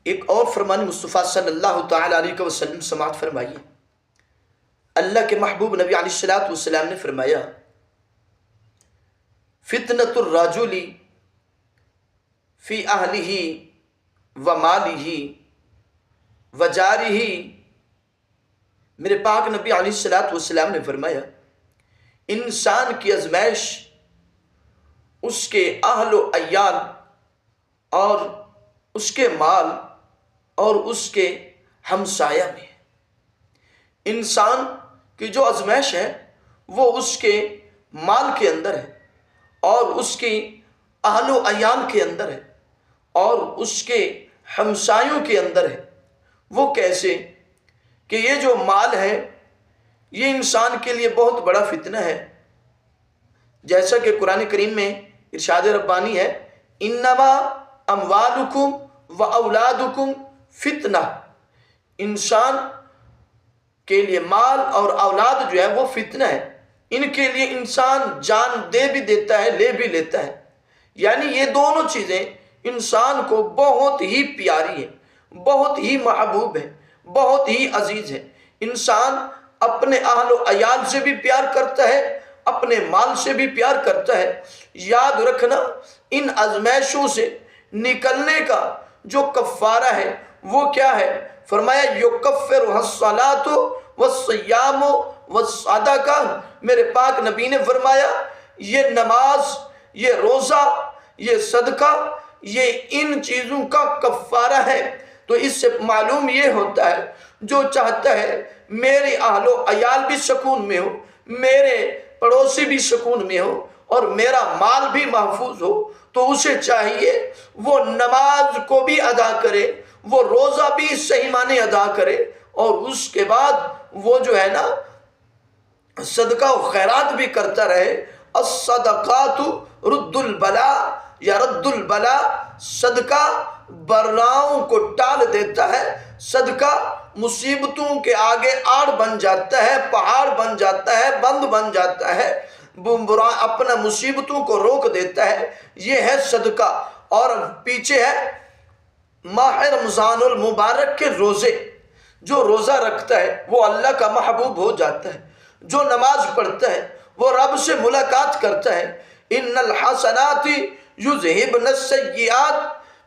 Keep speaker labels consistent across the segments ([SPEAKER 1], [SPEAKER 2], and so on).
[SPEAKER 1] ایک اور فرمان مصطفیٰ صلی اللہ تعالیٰ علیہ وسلم سماعت فرمائیے۔ اللہ کے محبوب نبی علیہ السلام نے فرمایا، فتنۃ الرجل فی اہلہ و مالہ و جارہ۔ میرے پاک نبی علیہ السلام نے فرمایا، انسان کی آزمائش اس کے اہل و عیال اور اس کے مال اور اس کے ہمسایہ میں ہے۔ انسان کی جو آزمائش ہے وہ اس کے مال کے اندر ہے اور اس کی اہل و عیال کے اندر ہے اور اس کے ہمسایوں کے اندر ہے۔ وہ کیسے کہ یہ جو مال ہے یہ انسان کے لیے بہت بڑا فتنہ ہے، جیسا کہ قرآن کریم میں ارشاد ربانی ہے، انما اموالکم و اولادکم فتنہ۔ انسان کے لیے مال اور اولاد جو ہے وہ فتنہ ہے، ان کے لیے انسان جان دے بھی دیتا ہے، لے بھی لیتا ہے۔ یعنی یہ دونوں چیزیں انسان کو بہت ہی پیاری ہیں، بہت ہی محبوب ہیں، بہت ہی عزیز ہیں۔ انسان اپنے اہل و عیال سے بھی پیار کرتا ہے، اپنے مال سے بھی پیار کرتا ہے۔ یاد رکھنا، ان آزمائشوں سے نکلنے کا جو کفارہ ہے وہ کیا ہے؟ فرمایا یکفرھا الصلاۃ والصیام والصدقہ۔ میرے پاک نبی نے فرمایا یہ نماز، یہ روزہ، یہ صدقہ، یہ ان چیزوں کا کفارہ ہے۔ تو اس سے معلوم یہ ہوتا ہے جو چاہتا ہے میرے اہل و عیال بھی سکون میں ہو، میرے پڑوسی بھی سکون میں ہو اور میرا مال بھی محفوظ ہو، تو اسے چاہیے وہ نماز کو بھی ادا کرے، وہ روزہ بھی صحیح معنی ادا کرے، اور اس کے بعد وہ جو ہے نا صدقہ و خیرات بھی کرتا رہے۔ الصدقات رد البلا یا رد البلا، صدقہ بلاؤں کو ٹال دیتا ہے، صدقہ مصیبتوں کے آگے آڑ بن جاتا ہے، پہاڑ بن جاتا ہے، بند بن جاتا ہے، اپنا مصیبتوں کو روک دیتا ہے۔ یہ ہے صدقہ۔ اور پیچھے ہے ماہ رمضان المبارک کے روزے۔ جو روزہ رکھتا ہے وہ اللہ کا محبوب ہو جاتا ہے، جو نماز پڑھتا ہے وہ رب سے ملاقات کرتا ہے۔ ان الحسنات یذہبن السیئات،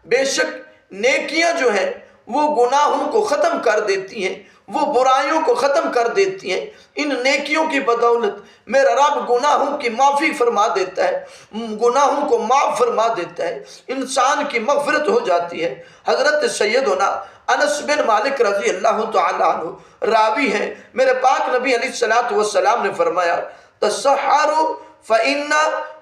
[SPEAKER 1] بے شک نیکیاں جو ہیں وہ گناہوں کو ختم کر دیتی ہیں، وہ برائیوں کو ختم کر دیتی ہیں۔ ان نیکیوں کی بدولت میرا رب گناہوں کی معافی فرما دیتا ہے، گناہوں کو معاف فرما دیتا ہے، انسان کی مغفرت ہو جاتی ہے۔ حضرت سیدنا انس بن مالک رضی اللہ تعالیٰ عنہ راوی ہیں، میرے پاک نبی علیہ السلام نے فرمایا، تسحروا فإن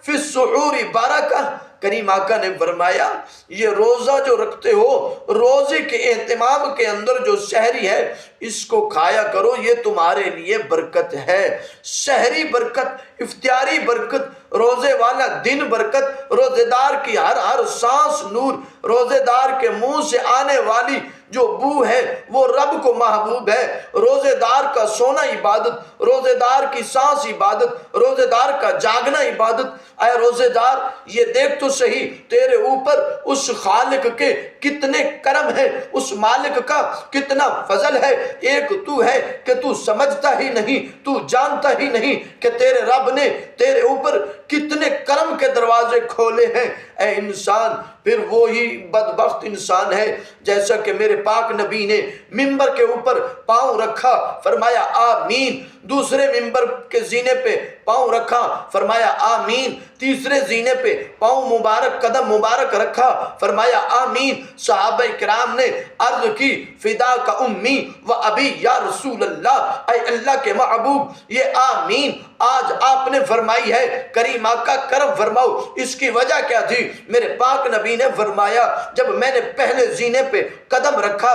[SPEAKER 1] فی السحور برکہ۔ کریم آقا نے فرمایا یہ روزہ جو رکھتے ہو، روزے کے اہتمام کے اندر جو سحری ہے اس کو کھایا کرو، یہ تمہارے لیے برکت ہے۔ سحری برکت، افطاری برکت، روزے والا دن برکت، روزے دار کی ہر سانس نور، روزے دار کے منہ سے آنے والی جو بو ہے وہ رب کو محبوب ہے۔ روزے دار کا سونا عبادت، روزے دار کی سانس عبادت، روزے دار کا جاگنا عبادت۔ اے روزے دار یہ دیکھ تو صحیح تیرے اوپر اس خالق کے کتنے کرم ہے، اس مالک کا کتنا فضل ہے۔ ایک تو ہے کہ تو سمجھتا ہی نہیں، تو جانتا ہی نہیں کہ تیرے رب نے تیرے اوپر کتنے کرم کے دروازے کھولے ہیں۔ اے انسان، پھر وہی بدبخت انسان ہے جیسا کہ میرے پاک نبی نے ممبر کے اوپر پاؤں رکھا، فرمایا آمین، دوسرے ممبر کے زینے پہ پاؤں رکھا، فرمایا آمین، تیسرے زینے پہ پاؤں مبارک، قدم مبارک رکھا، فرمایا آمین۔ صحابہ کرام نے عرض کی فدا کا امی و ابی یا رسول اللہ، اے اللہ کے محبوب یہ آمین آج آپ نے فرمائی ہے، کریم آقا کرم فرماؤ۔ اس کی وجہ کیا تھی؟ میرے پاک نبی نے فرمایا جب میں نے پہلے زینے پہ قدم رکھا